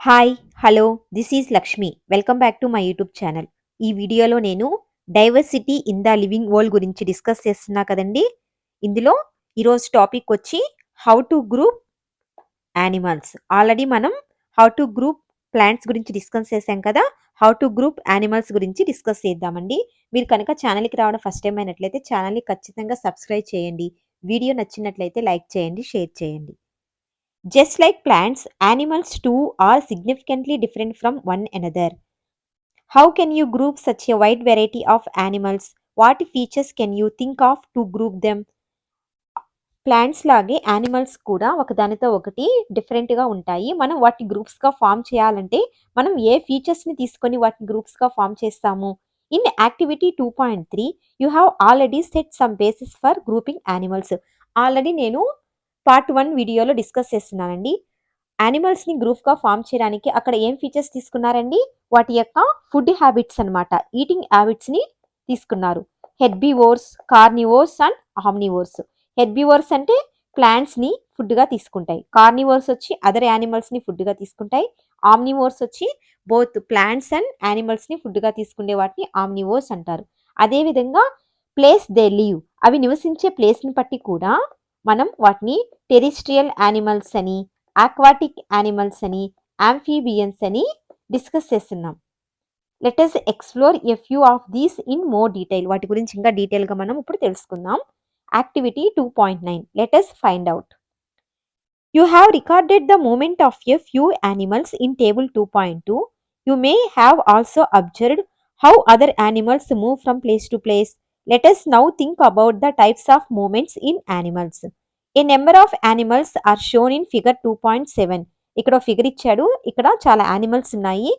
Hi! Hello! This is Lakshmi. Welcome back to my YouTube channel. ఈ వీడియోలో నేను diversity in the living world గురించి discuss చేస్తున్నా కదండీ! ఇందులో ఈరోజు టాపిక్ వచ్చి how to group animals. Already మనం హౌ టు గ్రూప్ ప్లాంట్స్ గురించి డిస్కస్ చేశాం కదా! హౌ టు గ్రూప్ యానిమల్స్ గురించి డిస్కస్ చేద్దామండి. మీరు కనుక ఛానల్‌కి రావడం ఫస్ట్ టైమ్ అయినట్లయితే ఛానల్‌ని ఖచ్చితంగా సబ్స్క్రైబ్ చేయండి. వీడియో నచ్చినట్లయితే లైక్ చేయండి, షేర్ చేయండి. Just like plants, animals too are significantly different from one another. How can you group such a wide variety of animals? What features can you think of to group them? Plants లాగే animals కూడా ఒకదానితో ఒకటి డిఫరెంట్‌గా ఉంటాయి. మనం వాటిని గ్రూప్స్‌గా form చేయాలంటే మనం ఏ ఫీచర్స్‌ని తీసుకొని వాటిని గ్రూప్స్‌గా ఫార్మ్ చేస్తాము? In activity 2.3 you have already set some basis for grouping animals. Already నేను పార్ట్ 1 వీడియోలో డిస్కస్ చేస్తున్నానండి. యానిమల్స్‌ని గ్రూప్‌గా ఫార్మ్ చేయడానికి అక్కడ ఏం ఫీచర్స్ తీసుకున్నారండి? వాటి యొక్క ఫుడ్ హ్యాబిట్స్ అన్నమాట. ఈటింగ్ హ్యాబిట్స్‌ని తీసుకున్నారు. Herbivores, carnivores and omnivores. Herbivores అంటే ప్లాంట్స్‌ని ఫుడ్‌గా తీసుకుంటాయి. కార్నివోర్స్ వచ్చి అదర్ యానిమల్స్‌ని ఫుడ్‌గా తీసుకుంటాయి. ఆమ్నివోర్స్ వచ్చి బోత్ ప్లాంట్స్ అండ్ యానిమల్స్‌ని ఫుడ్‌గా తీసుకునే వాటిని ఆమ్నివోర్స్ అంటారు. అదే విధంగా ప్లేస్ దే లివ్, అవి నివసించే ప్లేస్‌ని బట్టి కూడా మనం వాటిని టెరిస్ట్రియల్ యానిమల్స్ అని, ఆక్వాటిక్ యానిమల్స్ అని, యాంఫీబియన్స్ అని డిస్కస్ చేస్తున్నాం. Let us explore a few of these in more detail. వాటి గురించి ఇంకా డీటెయిల్‌గా మనం ఇప్పుడు తెలుసుకుందాం. Activity 2.9 let us find out. You have recorded the movement of a few animals in table 2.2. You may have also observed how other animals move from place to place. Let us now think about the types of movements in animals. A number of animals are shown in figure 2.7. ఇక్కడ figure ఇచ్చాడు. ఇక్కడ చాలా animals ఉన్నాయి.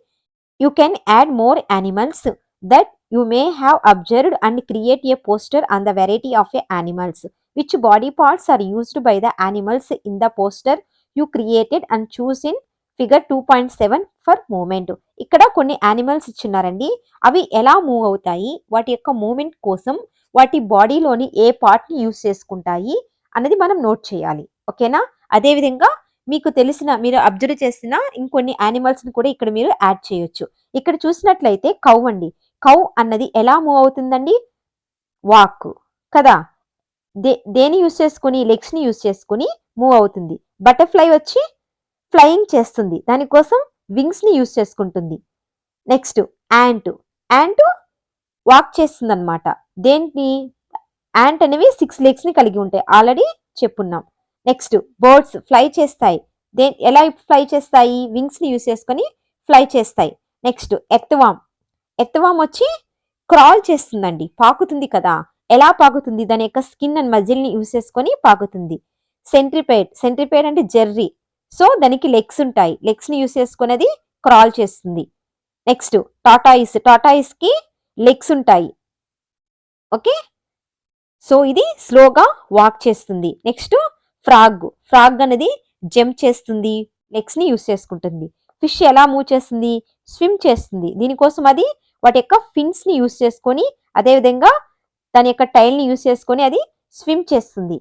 You can add more animals that you may have observed and create a poster on the variety of animals. Which body parts are used by the animals in the poster you created and choose in figure 2.7 for movement. ఇక్కడ కొన్ని animals ఇచ్చున్నారండి. అవి ఎలా move అవుతాయి, వాటి యొక్క moment కోసం వాటి బాడీలోని ఏ పార్ట్ని యూస్ చేసుకుంటాయి అన్నది మనం నోట్ చేయాలి. ఓకేనా? అదేవిధంగా మీకు తెలిసిన, మీరు అబ్జర్వ్ చేసిన ఇంకొన్ని యానిమల్స్ని కూడా ఇక్కడ మీరు యాడ్ చేయొచ్చు. ఇక్కడ చూసినట్లయితే కౌ అండి. కౌ అన్నది ఎలా మూవ్ అవుతుందండి? వాక్ కదా! దేని యూస్ చేసుకొని, లెగ్స్‌ని యూస్ చేసుకొని మూవ్ అవుతుంది. బటర్‌ఫ్లై వచ్చి ఫ్లయింగ్ చేస్తుంది. దానికోసం వింగ్స్‌ని యూస్ చేసుకుంటుంది. Next ant. యాంట్ వాక్ చేస్తుందన్నమాట. దేన్ని? యాంట్ అనేవి 6 లెగ్స్‌ని కలిగి ఉంటాయి. ఆల్రెడీ చెప్పున్నాం. నెక్స్ట్ బర్డ్స్ ఫ్లై చేస్తాయి. ఎలా ఫ్లై చేస్తాయి? వింగ్స్‌ని యూస్ చేసుకొని ఫ్లై చేస్తాయి. Next earthworm. ఎర్త్‌వార్మ్ వచ్చి క్రాల్ చేస్తుందండి. పాకుతుంది కదా! ఎలా పాకుతుంది? దాని యొక్క స్కిన్ అండ్ మజిల్‌ని యూస్ చేసుకొని పాకుతుంది. సెంట్రిపేడ్. సెంట్రిపేడ్ అంటే జెర్రీ. సో దానికి లెగ్స్ ఉంటాయి. లెగ్స్‌ని యూస్ చేసుకొని అది క్రాల్ చేస్తుంది. Next tortoise. టార్టాయిస్‌కి లెగ్స్ ఉంటాయి. ఓకే. సో ఇది స్లోగా వాక్ చేస్తుంది. Next frog. ఫ్రాగ్ అనేది జంప్ చేస్తుంది. లెగ్స్‌ని యూస్ చేసుకుంటుంది. ఫిష్ ఎలా మూవ్ చేస్తుంది? స్విమ్ చేస్తుంది. దీనికోసం అది వాటి యొక్క ఫిన్స్‌ని యూస్ చేసుకొని, అదేవిధంగా దాని యొక్క టైల్‌ని యూస్ చేసుకొని అది స్విమ్ చేస్తుంది.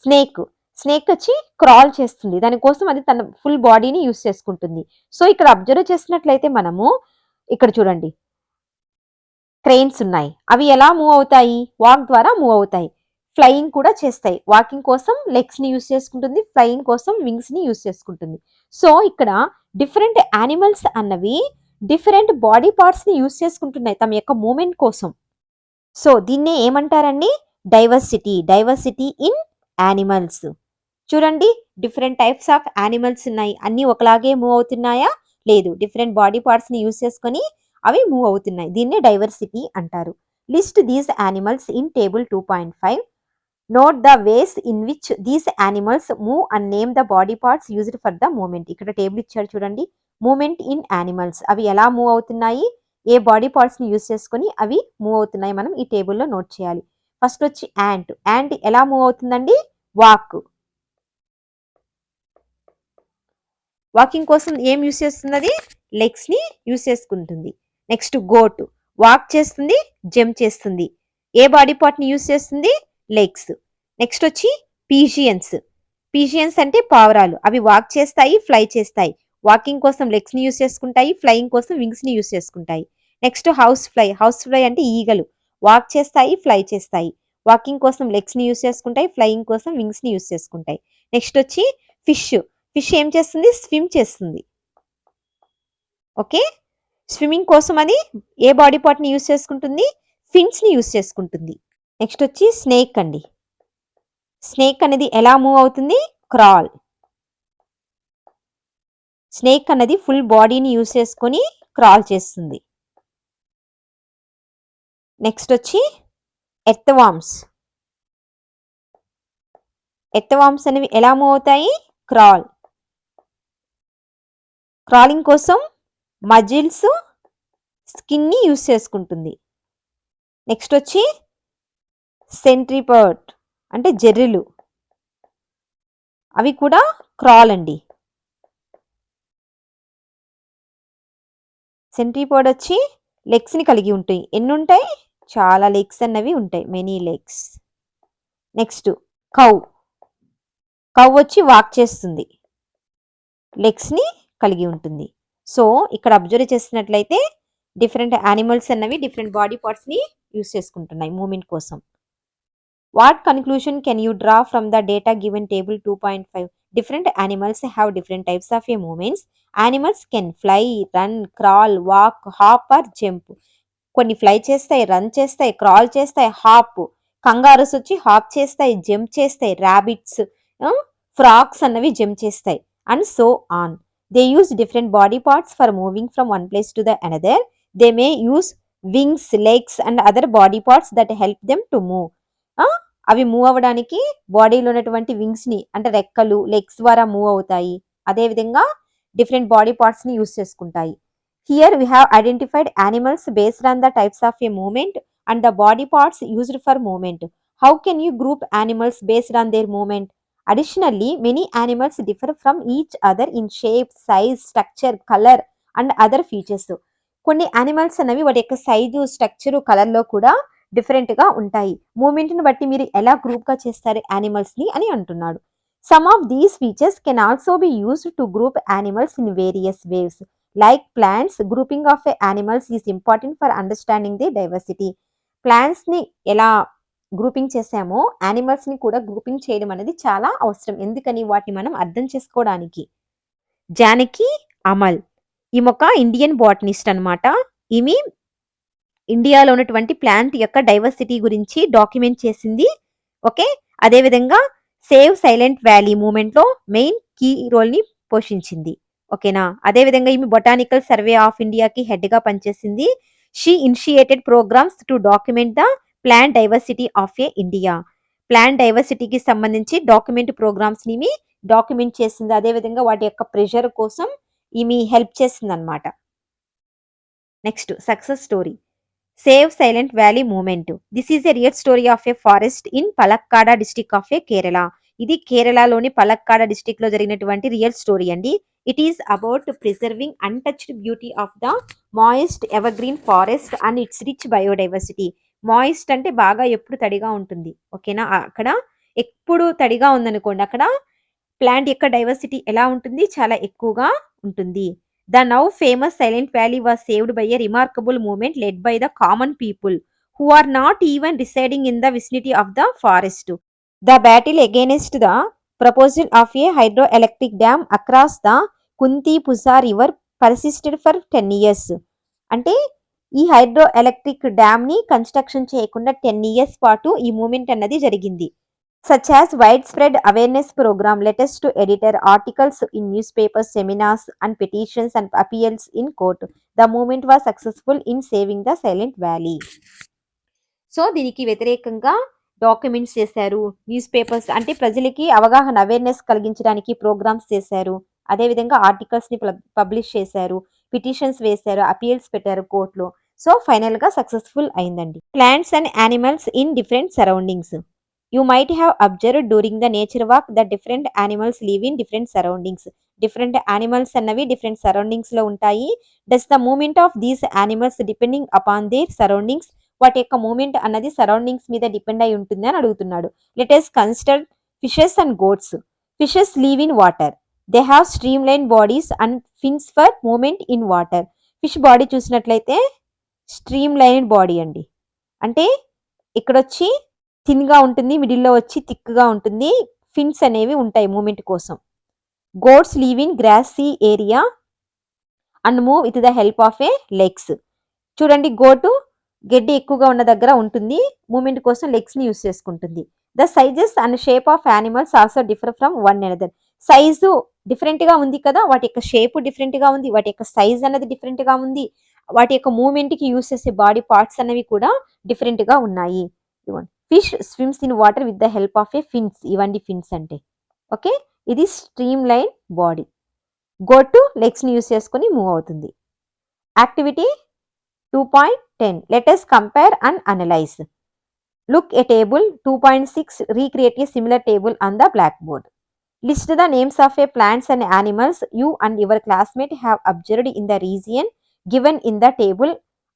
స్నేక్. స్నేక్ వచ్చి క్రాల్ చేస్తుంది. దానికోసం అది తన ఫుల్ బాడీని యూస్ చేసుకుంటుంది. సో ఇక్కడ అబ్జర్వ్ చేసినట్లయితే మనము ఇక్కడ చూడండి, క్రెయిన్స్ ఉన్నాయి. అవి ఎలా మూవ్ అవుతాయి? వాక్ ద్వారా మూవ్ అవుతాయి. ఫ్లయింగ్ కూడా చేస్తాయి. వాకింగ్ కోసం లెగ్స్‌ని యూస్ చేసుకుంటుంది. ఫ్లయింగ్ కోసం వింగ్స్‌ని యూస్ చేసుకుంటుంది. సో ఇక్కడ డిఫరెంట్ యానిమల్స్ అన్నవి డిఫరెంట్ బాడీ పార్ట్స్‌ని యూస్ చేసుకుంటున్నాయి తమ యొక్క మూవ్‌మెంట్ కోసం. సో దీన్నే ఏమంటారండి? డైవర్సిటీ. Diversity in animals. చూడండి, డిఫరెంట్ టైప్స్ ఆఫ్ యానిమల్స్ ఉన్నాయి. అన్నీ ఒకలాగే మూవ్ అవుతున్నాయా? లేదు. డిఫరెంట్ బాడీ పార్ట్స్‌ని యూస్ చేసుకొని అవి మూవ్ అవుతున్నాయి. దీన్నే డైవర్సిటీ అంటారు. List these animals in table 2.5. Note the ways in which these animals move and name the body parts used for the movement. ఇక్కడ టేబుల్ ఇచ్చాడు చూడండి. Movement in animals. అవి ఎలా మూవ్ అవుతున్నాయి? ఏ బాడీ పార్ట్స్‌ని యూస్ చేసుకొని అవి మూవ్ అవుతున్నాయి మనం ఈ టేబుల్‌లో నోట్ చేయాలి. ఫస్ట్ వచ్చి యాంట్. యాంట్ ఎలా మూవ్ అవుతుందండి? వాక్. వాకింగ్ కోసం ఏం యూస్ చేస్తుంది? లెగ్స్‌ని యూస్ చేసుకుంటుంది. Next goat. వాక్ చేస్తుంది, జంప్ చేస్తుంది. ఏ బాడీ పార్ట్‌ని యూస్ చేస్తుంది? లెగ్స్. నెక్స్ట్ వచ్చి పీజియన్స్. పీజియన్స్ అంటే పావురాలు. అవి వాక్ చేస్తాయి, ఫ్లై చేస్తాయి. వాకింగ్ కోసం లెగ్స్‌ని యూజ్ చేసుకుంటాయి. ఫ్లయింగ్ కోసం వింగ్స్‌ని యూజ్ చేసుకుంటాయి. నెక్స్ట్ హౌస్ ఫ్లై అంటే ఈగలు. వాక్ చేస్తాయి, ఫ్లై చేస్తాయి. వాకింగ్ కోసం లెగ్స్‌ని యూజ్ చేసుకుంటాయి. ఫ్లయింగ్ కోసం వింగ్స్‌ని యూజ్ చేసుకుంటాయి. నెక్స్ట్ వచ్చి ఫిష్. ఫిష్ ఏం చేస్తుంది? స్విమ్ చేస్తుంది. ఓకే. స్విమ్మింగ్ కోసం అది ఏ బాడీ పార్ట్‌ని యూజ్ చేసుకుంటుంది? ఫిన్స్‌ని యూజ్ చేసుకుంటుంది. నెక్స్ట్ వచ్చి స్నేక్ అండి. స్నేక్ అనేది ఎలా మూవ్ అవుతుంది? క్రాల్. స్నేక్ అన్నది ఫుల్ బాడీని యూజ్ చేసుకొని క్రాల్ చేస్తుంది. నెక్స్ట్ వచ్చి ఎర్త్‌వార్మ్స్. ఎర్త్‌వార్మ్స్ అనేవి ఎలా మూవ్ అవుతాయి? క్రాల్. క్రాలింగ్ కోసం మజిల్స్, స్కిన్‌ని యూజ్ చేసుకుంటుంది. నెక్స్ట్ వచ్చి సెంట్రిపర్డ్ అంటే జెర్రిలు. అవి కూడా క్రాల్ అండి. సెంట్రిపర్డ్ వచ్చి లెగ్స్‌ని కలిగి ఉంటాయి. ఎన్నుంటాయి? చాలా లెగ్స్ అన్నవి ఉంటాయి. Many legs. Next cow. Cow వచ్చి వాక్ చేస్తుంది. లెగ్స్‌ని కలిగి ఉంటుంది. సో, ఇక్కడ అబ్జర్వ్ చేసినట్లయితే డిఫరెంట్ యానిమల్స్ అన్నవి డిఫరెంట్ బాడీ పార్ట్స్‌ని యూజ్ చేసుకుంటున్నాయి మూవ్‌మెంట్ కోసం. What conclusion can you draw from the data given table 2.5? Different animals have different types of movements. Animals can fly, run, crawl, walk, hop or jump. కొన్ని fly చేస్తాయి, run చేస్తాయి, crawl చేస్తాయి, hop. కంగారూస్ వచ్చి hop చేస్తాయి, jump చేస్తాయి. Rabbits, frocks అన్నవి jump చేస్తాయి. And so on. They use different body parts for moving from one place to the another. They may use wings, legs and other body parts that help them to move. అవి move అవ్వడానికి బాడీలో ఉన్నటువంటి వింగ్స్‌ని అంటే రెక్కలు, legs ద్వారా move అవుతాయి. అదేవిధంగా different body పార్ట్స్‌ని use చేసుకుంటాయి. Here we have identified animals based on the types of a movement and the body parts used for movement. How can you group animals based on their movement? Additionally, many animals differ from each other in shape, size, structure, color and other features. కొన్ని animals అనేవి వాటి యొక్క size, structure, కలర్‌లో కూడా డిఫరెంట్‌గా ఉంటాయి. మూవ్‌మెంట్‌ని బట్టి మీరు ఎలా గ్రూప్‌గా చేస్తారు యానిమల్స్‌ని అని అంటున్నాడు. Some of these features can also be used to group animals in various ways. Like plants, grouping of animals is important for understanding the diversity. ప్లాంట్స్‌ని ఎలా గ్రూపింగ్ చేసామో యానిమల్స్‌ని కూడా గ్రూపింగ్ చేయడం అనేది చాలా అవసరం. ఎందుకని? వాటిని మనం అర్థం చేసుకోవడానికి. జానకి అమల్. ఈమె ఒక ఇండియన్ బోటనిస్ట్ అన్నమాట. ఈమె ఇండియాలో ఉన్నటువంటి ప్లాంట్ యొక్క డైవర్సిటీ గురించి డాక్యుమెంట్ చేసింది. ఓకే. అదేవిధంగా సేవ్ సైలెంట్ వ్యాలీ మూవ్‌మెంట్‌లో మెయిన్ కీ రోల్‌ని పోషించింది. ఓకేనా. అదేవిధంగా ఈమె బొటానికల్ సర్వే ఆఫ్ ఇండియాకి హెడ్‌గా పనిచేసింది. She initiated programmes to document the plant diversity of India. Plant డైవర్సిటీకి సంబంధించి ప్రోగ్రామ్స్‌ని ఈమె డాక్యుమెంట్ చేసింది. అదేవిధంగా వాటి యొక్క ప్రెజర్ కోసం ఈమె హెల్ప్ చేసిందన్నమాట. Next success story. Save silent valley movement. This is a real story of a forest in Palakkad district of Kerala. ఇది కేరళలోని పలక్కాడ డిస్ట్రిక్ట్‌లో జరిగినటువంటి రియల్ స్టోరీ అండి. It is about preserving untouched beauty of the moist evergreen forest and its rich biodiversity. Moist అంటే బాగా ఎప్పుడు తడిగా ఉంటుంది. ఓకేనా. అక్కడ ఎప్పుడు తడిగా ఉందనుకోండి, అక్కడ ప్లాంట్ యొక్క డైవర్సిటీ ఎలా ఉంటుంది? చాలా ఎక్కువగా ఉంటుంది. The now famous Silent Valley was saved by a remarkable movement led by the common people who are not even residing in the vicinity of the forest. The battle against the proposal of a hydroelectric dam across the Kunti Pusa river persisted for 10 years. అంటే ఈ hydro electric dam ని construction చేయకుండా 10 years పాటు ఈ movement అన్నది జరిగింది. Such as widespread awareness program, letters to editor, articles in newspapers, seminars and petitions and appeals in court. The movement was successful in saving the Silent Valley. So, దీనికి వ్యతిరేకంగా documents చేశారు. News papers అంటే ప్రజలకి అవగాహన awareness కలిగించడానికి programmes చేశారు. అదేవిధంగా ఆర్టికల్స్‌ని publish చేశారు. పిటిషన్స్ వేశారు. అపీల్స్ పెట్టారు కోర్ట్‌లో. సో, ఫైనల్‌గా సక్సెస్‌ఫుల్ అయిందండి. Plants and animals in different surroundings. You might have observed during the nature walk that different animals live in different surroundings. Different animals అన్నవి different surroundings లో ఉంటాయి. Does the movement of these animals depending upon their surroundings? వాటి యొక్క movement అన్నది surroundings మీద depend అయి ఉంటుంది అని అడుగుతున్నాడు. Let us consider fishes and goats. Fishes live in water. They have stream line bodies and fins for movement in water. Fish body చూసినట్లయితే stream line body అండి. అంటే ఇక్కడొచ్చి థిన్‌గా ఉంటుంది. మిడిల్‌లో వచ్చి థిక్‌గా ఉంటుంది. ఫిన్స్ అనేవి ఉంటాయి మూవ్‌మెంట్ కోసం. Goats live in Grassi area and move with the help of A legs. చూడండి, గోటు గడ్డి ఎక్కువగా ఉన్న దగ్గర ఉంటుంది. మూవ్‌మెంట్ కోసం లెగ్స్‌ని యూజ్ చేసుకుంటుంది. The sizes and shape of animals also differ from one another. Size డిఫరెంట్‌గా ఉంది కదా! వాటి యొక్క షేప్ డిఫరెంట్‌గా ఉంది. వాటి యొక్క సైజ్ అనేది డిఫరెంట్‌గా ఉంది. వాటి యొక్క మూవ్‌మెంట్‌కి యూజ్ చేసే బాడీ పార్ట్స్ అనేవి కూడా డిఫరెంట్‌గా ఉన్నాయి. ఇదిగోండి. Fish swims in water with the help of a fins. ఇవండి ఫిన్స్ అంటే. ఓకే. ఇది స్ట్రీమ్ లైన్ బాడీ. గోటు లెగ్స్‌ని యూజ్ చేసుకొని మూవ్ అవుతుంది. Activity 2.10. Let us compare and analyze. Look a table 2.6. Recreate a similar table on the blackboard. List the names of a plants and animals you and your classmate have observed in the region given in the table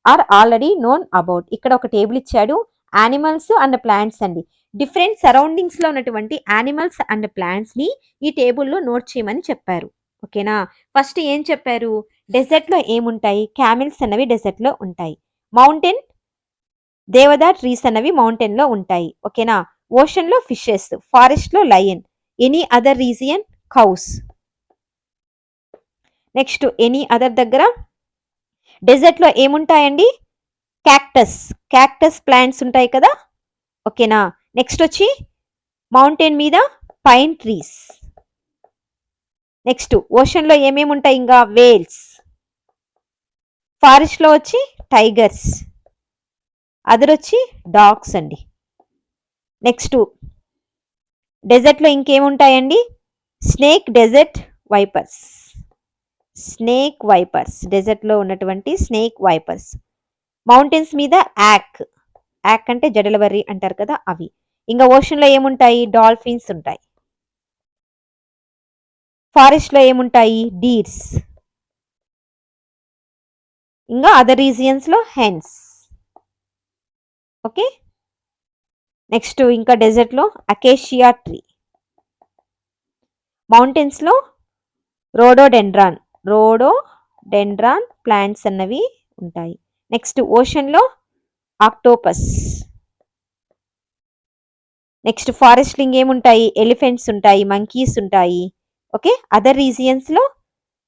are already known about. ఇక్కడ ఒక table ఇచ్చాడు. Animals and plants అండి. Different surroundings లో ఉన్నటువంటి animals and plants ని ఈ టేబుల్లో note చేయమని చెప్పారు. ఓకేనా? ఫస్ట్ ఏం చెప్పారు? డెజర్ట్ లో ఏముంటాయి? క్యామిల్స్ అన్నవి డెజర్ట్ లో ఉంటాయి. మౌంటైన్ దేవదా ట్రీస్ అన్నవి మౌంటైన్ లో ఉంటాయి. ఓకేనా? ఓషన్ లో ఫిషెస్, ఫారెస్ట్ లో lion, any other region cows. Next any other దగ్గర డెజర్ట్ లో ఏముంటాయండి? క్యాక్టస్ ప్లాంట్స్ ఉంటాయి కదా. ఓకేనా? నెక్స్ట్ వచ్చి మౌంటైన్ మీద పైన్ ట్రీస్. నెక్స్ట్ ఓషన్ లో ఏమేమి ఉంటాయి? ఇంకా వేల్స్. ఫారెస్ట్ లో వచ్చి టైగర్స్. అదర్ వచ్చి డాగ్స్ అండి. నెక్స్ట్ డెజర్ట్ లో ఇంకేముంటాయండి? Dessert wipers. డెజర్ట్ లో ఉన్నటువంటి స్నేక్ వైపర్స్. మౌంటైన్స్ మీద యాక్ అంటే జడలవర్రి అంటారు కదా, అవి. ఇంకా ఓషన్ లో ఏముంటాయి? డాల్ఫిన్స్ ఉంటాయి. ఫారెస్ట్ లో ఏముంటాయి? డీర్స్. ఇంకా అదర్ రీజియన్స్ లో హెన్స్. ఓకే. నెక్స్ట్ ఇంకా డెజర్ట్ లో అకేషియా ట్రీ. మౌంటైన్స్ లో రోడోడెండ్రాన్ ప్లాంట్స్ అన్నవి ఉంటాయి. నెక్స్ట్ ఓషన్ లో ఆక్టోపస్. నెక్స్ట్ ఫారెస్ట్ లింగ్ ఏముంటాయి? ఎలిఫెంట్స్ ఉంటాయి, మంకీస్ ఉంటాయి. ఓకే. అదర్ రీజియన్స్ లో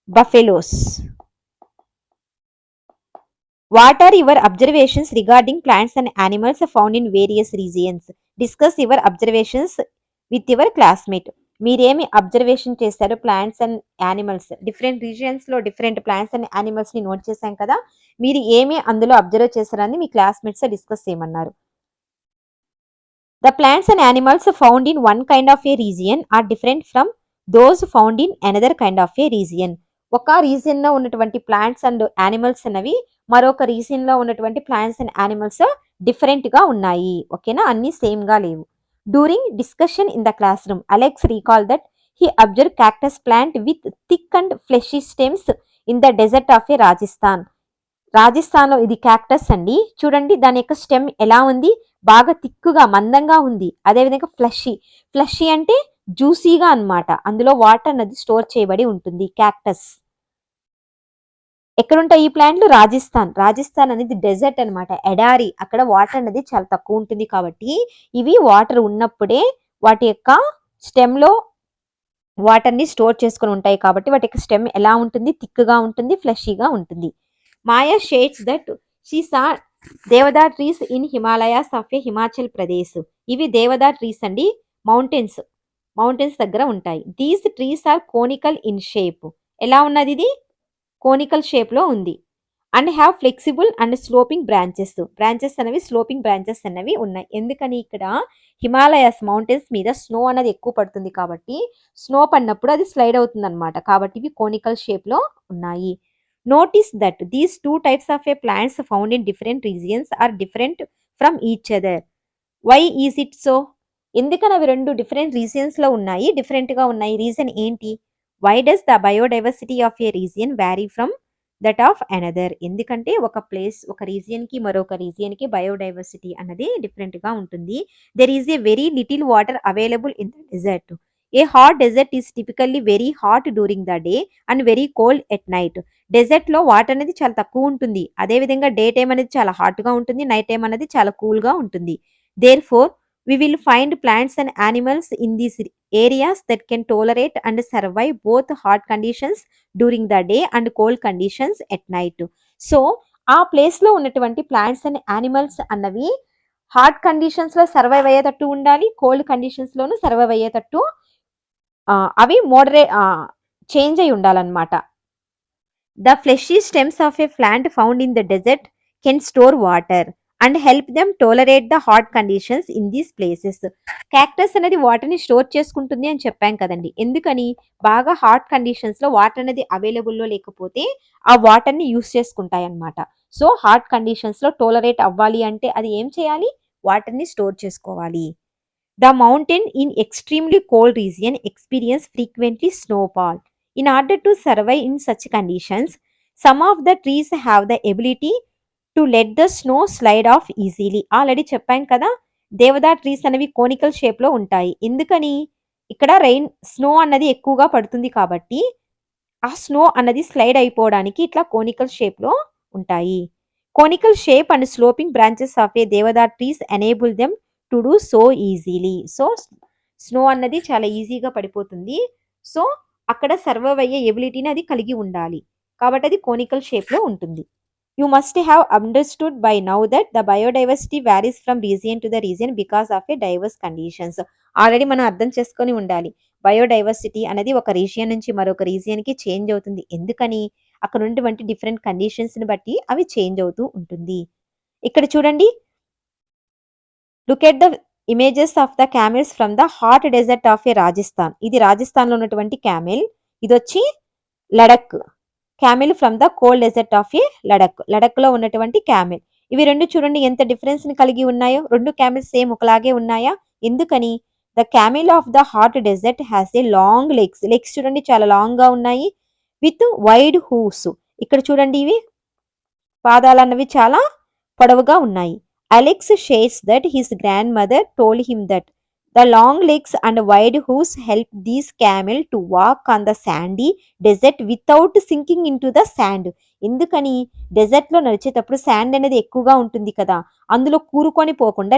buffaloes. What are your observations regarding plants and animals found in various regions? Discuss your observations with your classmate. మీరేమి observation చేశారు? Plants and animals different regions లో different plants and animals ని note చేశాం కదా. మీరు ఏమి అందులో అబ్జర్వ్ చేశారని మీ క్లాస్మేట్స్ డిస్కస్ చేయమన్నారు. The plants and animals found in one kind of a region are different from those found in another kind of a region. ఒక రీజియన్ లో ఉన్నటువంటి ప్లాంట్స్ అండ్ యానిమల్స్ అనేవి మరొక రీజియన్ లో ఉన్నటువంటి ప్లాంట్స్ అండ్ యానిమల్స్ డిఫరెంట్ గా ఉన్నాయి. ఓకేనా? అన్ని సేమ్ గా లేవు. During discussion in the class room Alex recall that he observe cactus plant with thick and fleshy stems in the desert of a Rajasthan. Rajasthan లో ఇది క్యాక్టస్ అండి. చూడండి, దాని యొక్క స్టెమ్ ఎలా ఉంది? బాగా తిక్కుగా మందంగా ఉంది. అదేవిధంగా ఫ్లషీ అంటే జ్యూసీగా అన్నమాట. అందులో వాటర్ అనేది స్టోర్ చేయబడి ఉంటుంది. క్యాక్టస్ ఎక్కడుంటాయి ఈ ప్లాంట్లు? రాజస్థాన్ అనేది డెజర్ట్ అన్నమాట, ఎడారి. అక్కడ వాటర్ అనేది చాలా తక్కువ ఉంటుంది. కాబట్టి ఇవి వాటర్ ఉన్నప్పుడే వాటి యొక్క స్టెమ్ లో వాటర్ ని స్టోర్ చేసుకొని ఉంటాయి. కాబట్టి వాటి యొక్క స్టెమ్ ఎలా ఉంటుంది? థిక్గా ఉంటుంది, ఫ్లెషీగా ఉంటుంది. Maya shades that she saw deodar trees in Himalayas of a Himachal Pradesh. ఇవి దేవదా ట్రీస్ అండి. మౌంటైన్స్ దగ్గర ఉంటాయి. These trees are conical in shape. ఎలా ఉన్నది? ఇది కోనికల్ షేప్ లో ఉంది. And have flexible and sloping branches అనేవి స్లోపింగ్ బ్రాంచెస్ అనేవి ఉన్నాయి. ఎందుకని? ఇక్కడ హిమాలయాస్ మౌంటైన్స్ మీద స్నో అనేది ఎక్కువ పడుతుంది. కాబట్టి స్నో పడినప్పుడు అది స్లైడ్ అవుతుంది అనమాట. కాబట్టి ఇవి కోనికల్ షేప్ లో ఉన్నాయి. Notice that these two types of a plants found in different regions are different from each other. Why is it so? ఎందుకని అవి రెండు డిఫరెంట్ రీజియన్స్ లో ఉన్నాయి, డిఫరెంట్ గా ఉన్నాయి? రీజన్ ఏంటి? Why does the biodiversity of a region vary from that of another? ఎందుకంటే ఒక రీజియన్ కి మరొక రీజియన్ కి బయోడైవర్సిటీ అన్నది డిఫరెంట్ గా ఉంటుంది. There is a very little water available in the desert. A hot desert is typically very hot during the day and very cold at night. డెజర్ట్‌లో water అనేది చాలా తక్కువ ఉంటుంది. అదేవిధంగా డే టైమ్ అనేది చాలా హాట్‌గా ఉంటుంది. నైట్ టైమ్ అనేది చాలా కూల్‌గా ఉంటుంది. Therefore we will find plants and animals in these areas that can tolerate and survive both hot conditions during the day and cold conditions at night. So, ఆ ప్లేస్‌లో ఉన్నటువంటి ప్లాంట్స్ అండ్ యానిమల్స్ అన్నవి hot కండిషన్స్‌లో survive అయ్యేటట్టు ఉండాలి. Cold కండిషన్స్‌లోనూ survive అయ్యేటట్టు అవి change అయ్యి ఉండాలన్నమాట. The fleshy stems of a plant found in the desert can store water and help them tolerate the hot conditions in these places. Cactus అనేది వాటర్‌ని స్టోర్ చేసుకుంటుంది అని చెప్పాం కదండీ! ఎందుకని? బాగా హాట్ కండిషన్స్‌లో వాటర్ అనేది అవైలబుల్‌లో లేకపోతే ఆ వాటర్‌ని యూజ్ చేసుకుంటాయన్నమాట. సో, హాట్ కండిషన్స్‌లో టోలరేట్ అవ్వాలి అంటే అది ఏం చేయాలి? వాటర్‌ని స్టోర్ చేసుకోవాలి. The mountain in extremely cold region experience frequently snowfall. In order to survive in such conditions, some of the trees have the ability to let the snow slide of easily. Already చెప్పాం కదా! Deodar trees అనేవి conical షేప్‌లో ఉంటాయి. ఎందుకని? ఇక్కడ snow అన్నది ఎక్కువగా పడుతుంది కాబట్టి, ఆ స్నో అన్నది స్లైడ్ అయిపోవడానికి ఇట్లా కోనికల్ షేప్‌లో ఉంటాయి. Conical shape and sloping branches of a deodar trees enable them to do so easily. So, snow అన్నది చాలా ఈజీగా పడిపోతుంది. సో, అక్కడ సర్వైవ్ అయ్యే ఎబిలిటీని అది కలిగి ఉండాలి. కాబట్టి అది కోనికల్ షేప్‌లో ఉంటుంది. You must have understood by now that the biodiversity varies from region to the region because of a diverse conditions. Already మనం అర్థం చేసుకొని ఉండాలి. బయోడైవర్సిటీ అనేది ఒక రీజియన్ నుంచి మరొక రీజియన్‌కి చేంజ్ అవుతుంది. ఎందుకని? అక్కడ ఉన్నటువంటి డిఫరెంట్ కండిషన్స్‌ని బట్టి అవి చేంజ్ అవుతూ ఉంటుంది. ఇక్కడ చూడండి. Look at the images of the camels from the hot desert of a Rajasthan. ఇది రాజస్థాన్‌లో ఉన్నటువంటి క్యామెల్. ఇదొచ్చి Ladakh. Camel from the cold desert of a Ladakh. లడక్‌లో ఉన్నటువంటి క్యామెల్. ఇవి 2 చూడండి ఎంత డిఫరెన్స్‌ని కలిగి ఉన్నాయో. 2 క్యామెల్స్ సేమ్ ఒకలాగే ఉన్నాయా? ఎందుకని? The camel of the hot desert has a long legs. Legs చూడండి చాలా లాంగ్‌గా ఉన్నాయి. With wide hooves. ఇక్కడ చూడండి ఇవి పాదాలన్నవి చాలా పొడవుగా ఉన్నాయి. Alex shares that his grandmother told him that the long legs and wide hooves help these camel to walk on the sandy desert without sinking into the sand. ఎందుకని? డెజర్ట్‌లో నడిచేటప్పుడు శాండ్ అనేది ఎక్కువగా ఉంటుంది కదా! అందులో కూరుకొని పోకుండా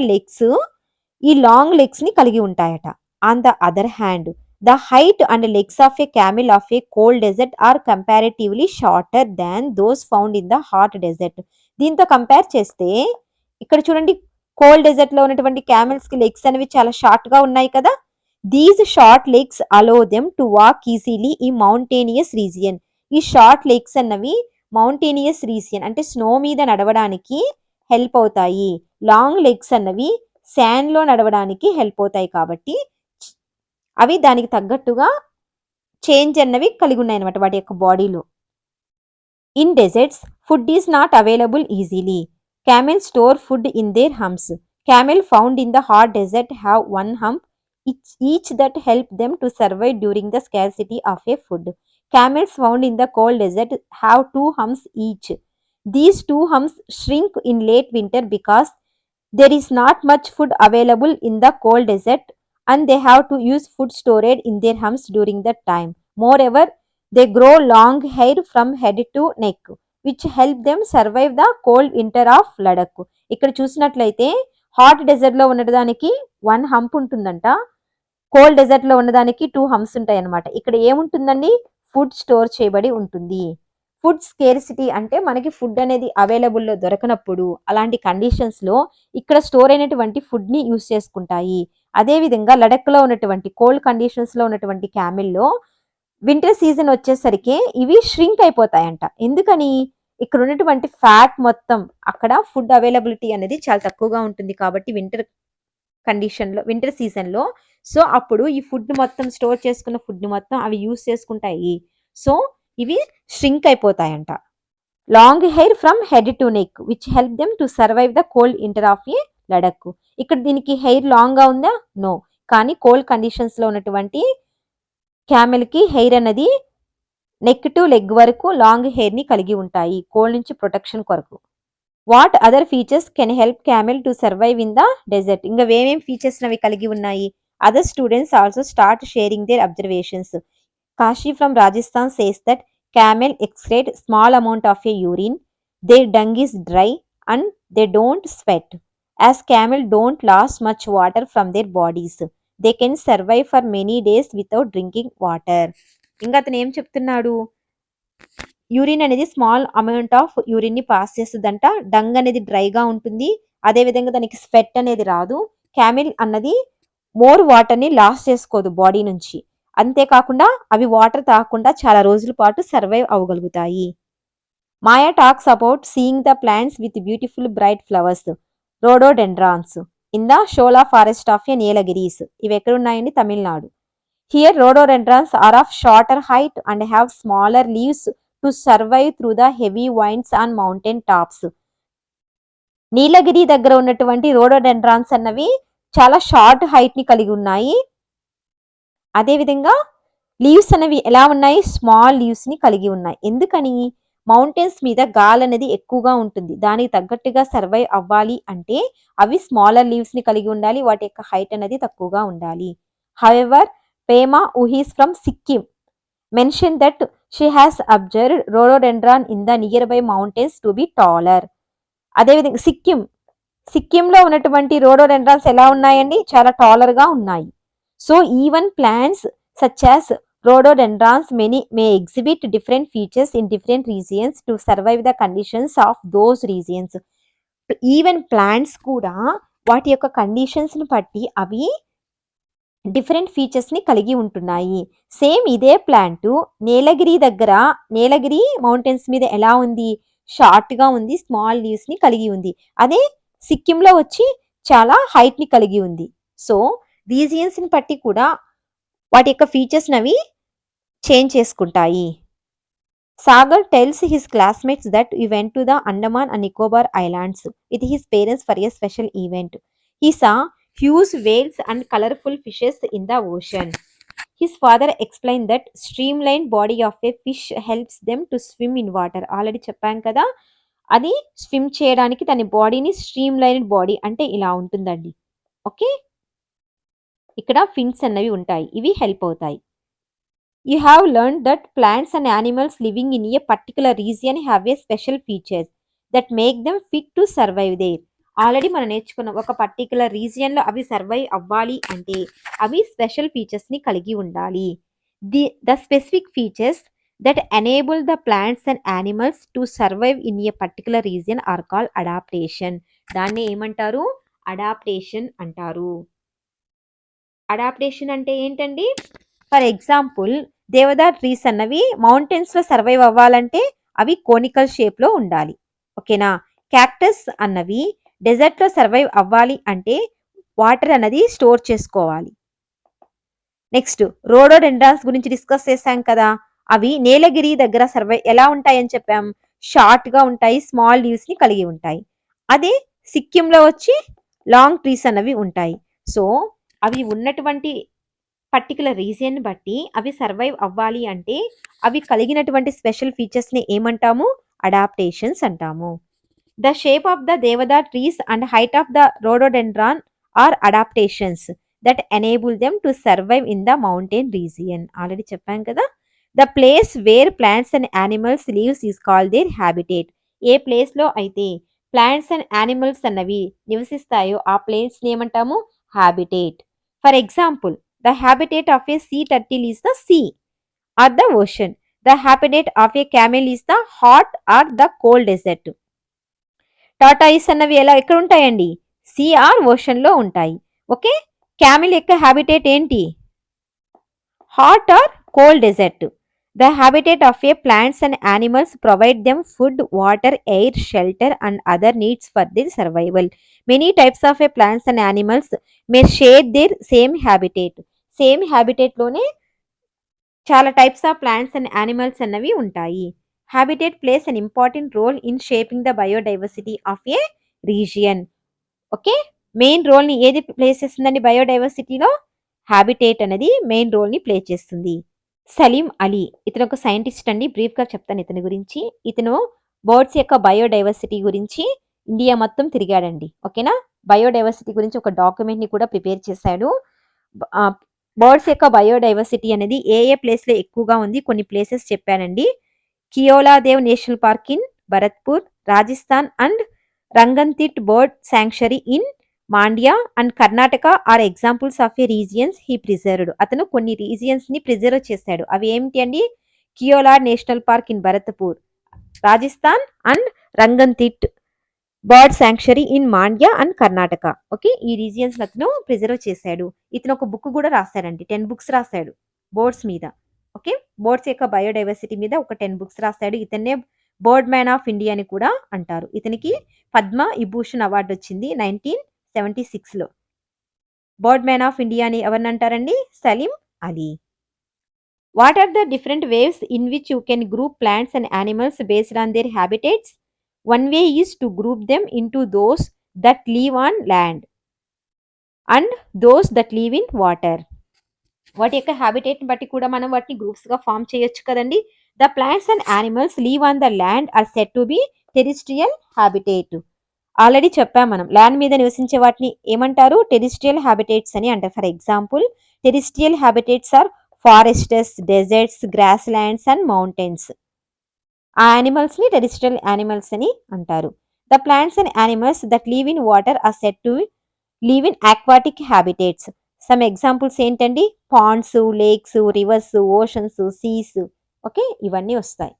ఈ లాంగ్ లెగ్స్‌ని కలిగి ఉంటాయట. On the other hand the height and legs of a camel of a cold desert are comparatively shorter than those found in the hot desert. దీంతో కంపేర్ చేస్తే ఇక్కడ చూడండి కోల్డ్ డెజర్ట్‌లో ఉన్నటువంటి క్యామెల్స్‌కి లెగ్స్ అనేవి చాలా షార్ట్‌గా ఉన్నాయి కదా! These short legs allow them to walk easily ఈ మౌంటేనియస్ రీజియన్. ఈ షార్ట్ లెగ్స్ అన్నవి మౌంటేనియస్ రీజియన్ అంటే స్నో మీద నడవడానికి హెల్ప్ అవుతాయి. లాంగ్ లెగ్స్ అన్నవి శాండ్‌లో నడవడానికి హెల్ప్ అవుతాయి కాబట్టి అవి దానికి తగ్గట్టుగా చేంజ్ అన్నవి కలిగి ఉన్నాయన్నమాట వాటి యొక్క బాడీలో. In deserts food is not available easily. Camels store food in their humps. Camel found in the hot desert have one hump each that help them to survive during the scarcity of a food. Camels found in the cold desert have two humps each. These two humps shrink in late winter because there is not much food available in the cold desert and they have to use food stored in their humps during that time. Moreover, they grow long hair from head to neck which help them survive the cold winter of Ladakh. ఇక్కడ చూసినట్లయితే hot dessert లో ఉండడానికి 1 hump ఉంటుందంట. Cold desert లో ఉన్నదానికి 2 humps ఉంటాయి అన్నమాట. ఇక్కడ ఏముంటుందండి? ఫుడ్ స్టోర్ చేయబడి ఉంటుంది. ఫుడ్ స్కేర్సిటీ అంటే మనకి ఫుడ్ అనేది అవైలబుల్‌లో దొరకనప్పుడు అలాంటి కండిషన్స్‌లో ఇక్కడ స్టోర్ అయినటువంటి ఫుడ్‌ని యూజ్ చేసుకుంటాయి. అదే విధంగా లడఖ్‌లో ఉన్నటువంటి కోల్డ్ కండిషన్స్‌లో ఉన్నటువంటి క్యామెల్‌లో వింటర్ సీజన్ వచ్చేసరికి ఇవి ష్రింక్ అయిపోతాయంట. ఎందుకని? ఇక్కడ ఉన్నటువంటి ఫ్యాట్ మొత్తం అక్కడ ఫుడ్ అవైలబిలిటీ అనేది చాలా తక్కువగా ఉంటుంది కాబట్టి వింటర్ సీజన్‌లో సో, అప్పుడు ఈ ఫుడ్ మొత్తం స్టోర్ చేసుకున్న ఫుడ్‌ని మొత్తం అవి యూజ్ చేసుకుంటాయి. సో, ఇవి ష్రింక్ అయిపోతాయంట. Long hair from head to neck which help them to survive the cold winter of a Ladakh. ఇక్కడ దీనికి హెయిర్ లాంగ్‌గా ఉందా? నో. కానీ కోల్డ్ కండిషన్స్‌లో ఉన్నటువంటి క్యామెల్‌కి హెయిర్ అనేది నెక్ టు లెగ్ వరకు లాంగ్ హెయిర్‌ని కలిగి ఉంటాయి. కోల్డ్ నుంచి ప్రొటెక్షన్ కొరకు. What other features can help camel to survive in the dessert. ఇంకా ఏమేం ఫీచర్స్ అవి కలిగి ఉన్నాయి? Other students also start sharing their observations. Kashi from Rajasthan says that camel excrete small amount of a urine, their dung is dry and they don't sweat. As camel don't lose much water from their bodies, they can survive for many days without drinking water. ఇంకా అతను ఏం చెప్తున్నాడు, urine అనేది small amount of urine ని pass చేస్తుందంట, dung అనేది డ్రైగా ఉంటుంది, అదే విధంగా దానికి స్వెట్ అనేది రాదు, క్యామిల్ అన్నది మోర్ వాటర్ ని లాస్ చేసుకోదు బాడీ నుంచి, అంతేకాకుండా అవి వాటర్ తాగకుండా చాలా రోజుల పాటు సర్వైవ్ అవ్వగలుగుతాయి. Maya talks about seeing the plants with beautiful bright flowers, rhododendrons in the shola forest of a Nilgiris. ఇవి ఎక్కడ ఉన్నాయండి, Tamil Nadu. Here rhododendrons are of shorter height and have smaller leaves to survive through the heavy winds on mountain tops. నీలగిరి దగ్గర ఉన్నటువంటి rhododendrons అన్నవి చాలా short height ని కలిగి ఉన్నాయి. అదేవిధంగా లీవ్స్ అనేవి ఎలా ఉన్నాయి, స్మాల్ లీవ్స్ ని కలిగి ఉన్నాయి. ఎందుకని, మౌంటైన్స్ మీద గాలి అనేది ఎక్కువగా ఉంటుంది, దానికి తగ్గట్టుగా సర్వైవ్ అవ్వాలి అంటే అవి స్మాలర్ లీవ్స్ ని కలిగి ఉండాలి, వాటి యొక్క హైట్ అనేది తక్కువగా ఉండాలి. However Pema, who is from Sikkim, mentioned that she has observed rhododendron in the nearby mountains to be taller. అదేవిధంగా సిక్కింలో ఉన్నటువంటి రోడోడెండ్రాన్స్ ఎలా ఉన్నాయండి, చాలా టాలర్ గా ఉన్నాయి. So even plants such as rhododendrons may exhibit different features in different regions to survive the conditions of those regions. Even plants కూడా వాటి యొక్క కండిషన్స్ ని బట్టి అవి డిఫరెంట్ ఫీచర్స్ ని కలిగి ఉంటున్నాయి. సేమ్ ఇదే ప్లాంట్ నీలగిరి మౌంటైన్స్ మీద ఎలా ఉంది, షార్ట్ గా ఉంది, స్మాల్ లీవ్స్ ని కలిగి ఉంది. అదే సిక్కింలో వచ్చి చాలా హైట్ ని కలిగి ఉంది. సో రీజియన్స్ ని బట్టి కూడా వాటి యొక్క ఫీచర్స్ నవి చేంజ్ చేసుకుంటాయి. Sagar tells his classmates that he went to the Andaman and Nicobar Islands with his parents for a special event. He saw huge whales and colorful fishes in the ocean. His father explained that streamlined body of a fish helps them to swim in water. Already చెప్పాం కదా, అది swim చేయడానికి తన బాడీని streamlined body అంటే ఇలా ఉంటుందండి. Okay, ఇక్కడ ఫిన్స్ అన్నవి ఉంటాయి, ఇవి హెల్ప్ అవుతాయి. You have learned that plants and animals living in a particular region have a special features that make them fit to survive there. Already మనం నేర్చుకున్నాం, ఒక పర్టికులర్ రీజియన్లో అవి సర్వైవ్ అవ్వాలి అంటే అవి స్పెషల్ ఫీచర్స్ని కలిగి ఉండాలి. The specific features that enable the plants and animals to survive in a particular region are call adaptation. దాన్ని ఏమంటారు, అడాప్టేషన్ అంటారు. అడాప్టేషన్ అంటే ఏంటండి, ఫర్ ఎగ్జాంపుల్ దేవదార్ ట్రీస్ అన్నవి మౌంటైన్స్ లో సర్వైవ్ అవ్వాలంటే అవి కోనికల్ షేప్ లో ఉండాలి. ఓకేనా. క్యాక్టస్ అన్నవి డెజర్ట్ లో సర్వైవ్ అవ్వాలి అంటే వాటర్ అన్నది స్టోర్ చేసుకోవాలి. నెక్స్ట్ రోడోడెండ్రాన్స్ గురించి డిస్కస్ చేశాం కదా, అవి నీలగిరి దగ్గర సర్వైవ్ ఎలా ఉంటాయని చెప్పాం, షార్ట్ గా ఉంటాయి, స్మాల్ లీవ్స్ ని కలిగి ఉంటాయి. అదే సిక్కింలో వచ్చి లాంగ్ ట్రీస్ అన్నవి ఉంటాయి. సో అవి ఉన్నటువంటి పర్టికులర్ రీజియన్ బట్టి అవి సర్వైవ్ అవ్వాలి అంటే అవి కలిగినటువంటి స్పెషల్ ఫీచర్స్ ని ఏమంటాము, అడాప్టేషన్స్ అంటాము. The shape of the deodar trees and height of the rhododendron are adaptations that enable them to survive in the mountain region. Already చెప్పాం కదా, the place where plants and animals lives is called their habitat. A place లో అయితే plants and animals అన్నవి నివసిస్తాయో ఆ place ని ఏమంటాము, habitat. For example, the habitat of a sea turtle is the sea or the ocean. The habitat of a camel is the hot or the cold desert. Tortoise అన్నవి ఎలా ఎక్కడ ఉంటాయండి, see are ocean లో ఉంటాయి. Okay, camel యొక్క habitat ఏంటి, hot or cold desert. The habitat of a plants and animals provide them food, water, air, shelter and other needs for their survival. Many types of a plants and animals may share their same habitat. Same habitat లోనే చాలా types of plants and animals అన్నవి ఉంటాయి. Habitat plays an important role in shaping the biodiversity of a region. Okay, main role ని ఏది play చేస్తుందండి బయోడైవర్సిటీలో, habitat అనేది main role ని ప్లే చేస్తుంది. సలీం అలీ, ఇతను ఒక సైంటిస్ట్ అండి, బ్రీఫ్ గా చెప్తాను ఇతని గురించి. ఇతను బర్డ్స్ యొక్క బయోడైవర్సిటీ గురించి ఇండియా మొత్తం తిరిగాడండి. ఓకేనా, బయోడైవర్సిటీ గురించి ఒక డాక్యుమెంట్ ని కూడా ప్రిపేర్ చేశాడు. బర్డ్స్ యొక్క బయోడైవర్సిటీ అనేది ఏ ఏ ప్లేస్లో ఎక్కువగా ఉంది కొన్ని ప్లేసెస్ చెప్పానండి. Keoladeo national park in Bharatpur, Rajasthan and Ranganthittu bird sanctuary in Mandya and Karnataka are examples of a regions he preserved. అతను కొన్ని రీజియన్స్ ని ప్రిజర్వ్ చేశాడు. అవి ఏమిటి అండి? Keola national park in Bharatpur, Rajasthan and Ranganthittu bird sanctuary in Mandya and Karnataka. Okay, ఈ రీజియన్స్ అతను ప్రిజర్వ్ చేశాడు. ఇతను ఒక బుక్ కూడా రాశాడండి, 10 బుక్స్ రాశాడు బర్డ్స్ మీద. ఓకే, బర్డ్స్ యొక్క బయోడైవర్సిటీ మీద ఒక 10 బుక్స్ రాశాడు. ఇతన్నే బర్డ్ మ్యాన్ ఆఫ్ ఇండియా అని కూడా అంటారు. ఇతనికి పద్మ విభూషణ్ అవార్డు వచ్చింది 1976లో. బర్డ్ మ్యాన్ ఆఫ్ ఇండియా అని ఎవరిని అంటారండి? Salim Ali. What are the different ways in which you can group plants and animals based on their habitats? One way is to group them into those that live on land and those that live in water. వాటి యొక్క హ్యాబిటేట్ని బట్టి కూడా మనం వాటిని గ్రూప్స్గా form చేయొచ్చు కదండి. The plants and animals live on the land are set to be terrestrial habitat. Already చెప్పాం మనం, ల్యాండ్ మీద నివసించే వాటిని ఏమంటారు? టెరిస్ట్రియల్ హ్యాబిటేట్స్ అని అంటారు. For example, terrestrial habitats are forests, deserts, grass lands and mountains. ఆ యానిమల్స్ ని టెరిస్ట్రియల్ యానిమల్స్ అని అంటారు. The plants and animals that live in water are set to live in aquatic habitats. Some examples ఏంటండి? Ponds, lakes, rivers, oceans, seas. Okay, ఇవన్నీ వస్తాయి.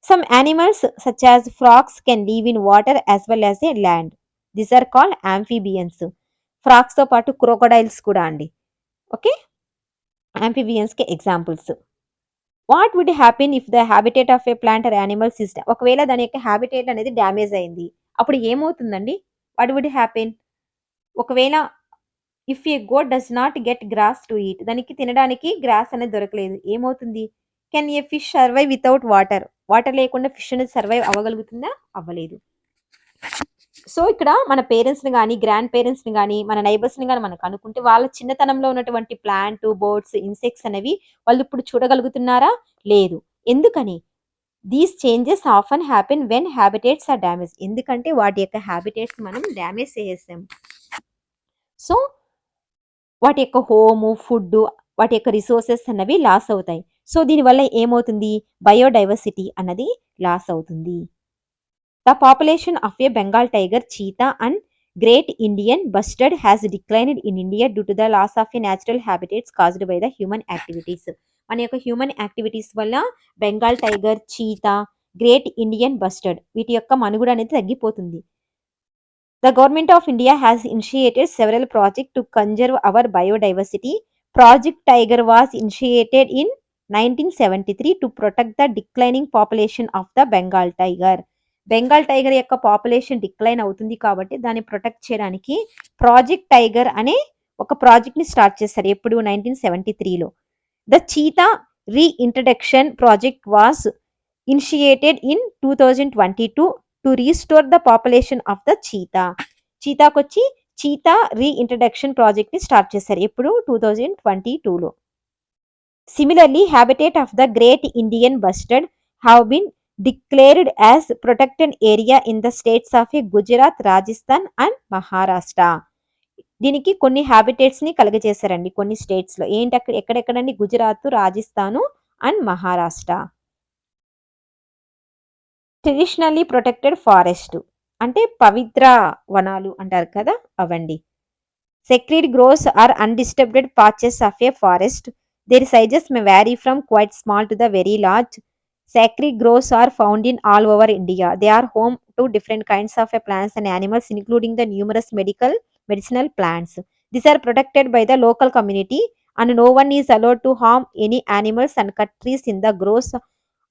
Some animals such as frogs can live in water as well as a land. This are called amphibians. Frogs తో పాటు crocodiles కూడా అండి. Okay, amphibians కి examples. What would happen if the habitat of a plant or animal system? ఒకవేళ దాని యొక్క habitat అనేది damage అయింది, అప్పుడు ఏమవుతుందండి? What would happen? ఒకవేళ if a goat does not get grass to eat, దానికి తినడానికి గ్రాస్ అనేది దొరకలేదు, ఏమవుతుంది? Can a fish survive without water? Water లేకుండా ఫిష్ అనేది సర్వైవ్ అవ్వగలుగుతుందా? అవ్వలేదు. సో ఇక్కడ మన పేరెంట్స్ని కానీ, గ్రాండ్ పేరెంట్స్ని కానీ, మన నైబర్స్ని కానీ మనకు అనుకుంటే వాళ్ళ చిన్నతనంలో ఉన్నటువంటి ప్లాంట్, బర్డ్స్, ఇన్సెక్ట్స్ అనేవి వాళ్ళు ఇప్పుడు చూడగలుగుతున్నారా? లేదు. ఎందుకని? These changes often happen when habitats are damage. ఎందుకంటే వాటి యొక్క హ్యాబిటేట్స్ మనం డ్యామేజ్ చేసేసాం. సో వాటి యొక్క హోము, ఫుడ్, వాటి యొక్క రిసోర్సెస్ అన్నవి లాస్ అవుతాయి. సో దీనివల్ల ఏమవుతుంది? బయోడైవర్సిటీ అన్నది లాస్ అవుతుంది. The population of a Bengal tiger, cheetah and great Indian bustard has declined in India due to the loss of a natural habitats caused by the human activities. మన యొక్క human activities వల్ల Bengal tiger, cheetah, great Indian bustard వీటి యొక్క మనుగడ అనేది తగ్గిపోతుంది. The government of India has initiated several projects to conserve our biodiversity. Project Tiger was initiated in 1973 to protect the declining population of the Bengal tiger. Bengal tiger యొక్క population decline అవుతుంది కాబట్టి దాన్ని protect చేయడానికి ప్రాజెక్ట్ టైగర్ అనే ఒక project ని start చేశారు. ఎప్పుడు? 1973లో. The cheetah reintroduction project was initiated in 2022 to restore the population of the cheetah. చీతాకొచ్చి చీతా రీఇంట్రడక్షన్ ప్రాజెక్ట్ ని స్టార్ట్ చేశారు. ఎప్పుడు? 2022లో. Similarly, habitat of the great Indian bustard have been declared as protected area in the states of Gujarat, Rajasthan and Maharashtra. దీనికి కొన్ని habitats ని కలుగజేశారండి కొన్ని states లో. ఏంటి అక్కడ? ఎక్కడెక్కడండి? Gujarat, Rajasthan and Maharashtra. Traditionally protected forest అంటే పవిత్ర వనాలు అంటారు కదా, అవండి. Sacred groves are undisturbed patches of a forest. Their sizes may vary from quite small to the very large. Sacred groves are found in all over India. They are home to different kinds of plants and animals, including the numerous medicinal plants. These are protected by the local community, and no one is allowed to harm any animals and cut trees in the groves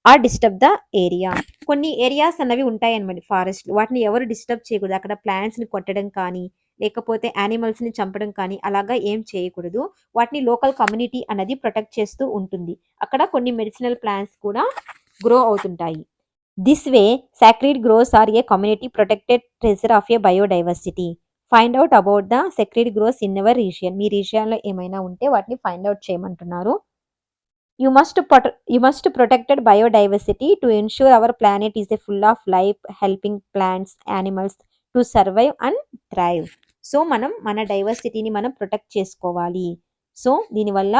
or disturb the area. కొన్ని areas అన్నవి ఉంటాయన్నమాట forest, వాటిని ఎవరు disturb చేయకూడదు. అక్కడ plants ని కొట్టడం కానీ, లేకపోతే యానిమల్స్ ని చంపడం కానీ అలాగా ఏం చేయకూడదు. వాటిని లోకల్ కమ్యూనిటీ అనేది ప్రొటెక్ట్ చేస్తూ ఉంటుంది. అక్కడ కొన్ని మెడిసినల్ ప్లాంట్స్ కూడా గ్రో అవుతుంటాయి. This way sacred groves are a community protected treasure of a biodiversity. Find out about the sacred groves in our region. మీ రీజియన్లో ఏమైనా ఉంటే వాటిని ఫైండ్ అవుట్ చేయమంటున్నారు. You must protected biodiversity to ensure our planet is a full of life, helping plants, animals to survive and thrive. So మనం మన డైవర్సిటీని మనం protect చేసుకోవాలి. సో దీనివల్ల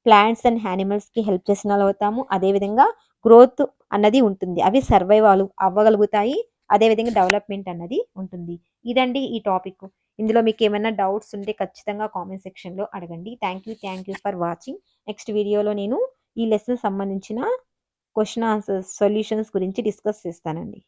ప్లాంట్స్ అండ్ యానిమల్స్‌కి హెల్ప్ చేసిన వాళ్ళు అవుతాము. అదేవిధంగా గ్రోత్ అన్నది ఉంటుంది. అవి సర్వైవ్ అవ్వగలుగుతాయి. అదేవిధంగా డెవలప్‌మెంట్ అన్నది ఉంటుంది. ఇదండి ఈ టాపిక్. ఇందులో మీకేమైనా డౌట్స్ ఉంటే ఖచ్చితంగా కామెంట్ సెక్షన్‌లో అడగండి. Thank you for watching. Next వీడియోలో నేను ఈ లెసన్ సంబంధించిన క్వెషన్ ఆన్సర్స్ సొల్యూషన్స్ గురించి డిస్కస్ చేస్తానండి.